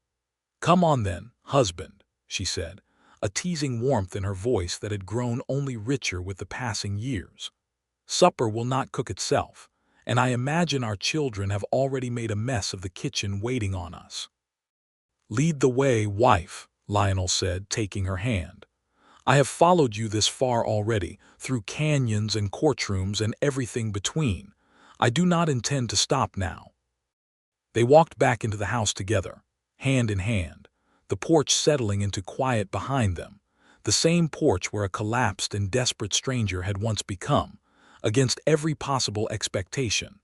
"Come on then, husband," she said, a teasing warmth in her voice that had grown only richer with the passing years. "Supper will not cook itself, and I imagine our children have already made a mess of the kitchen waiting on us." "Lead the way, wife," Lionel said, taking her hand. "I have followed you this far already, through canyons and courtrooms and everything between. I do not intend to stop now." They walked back into the house together, hand in hand, the porch settling into quiet behind them, the same porch where a collapsed and desperate stranger had once become, against every possible expectation,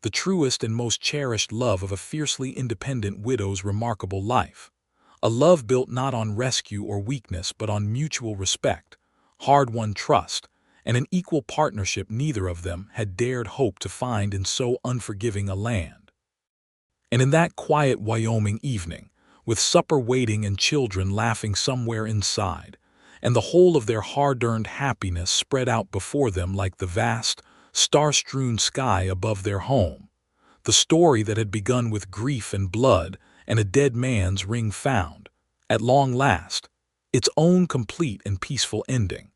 the truest and most cherished love of a fiercely independent widow's remarkable life. A love built not on rescue or weakness but on mutual respect, hard-won trust, and an equal partnership neither of them had dared hope to find in so unforgiving a land. And in that quiet Wyoming evening, with supper waiting and children laughing somewhere inside, and the whole of their hard-earned happiness spread out before them like the vast, star-strewn sky above their home, the story that had begun with grief and blood and a dead man's ring found, at long last, its own complete and peaceful ending.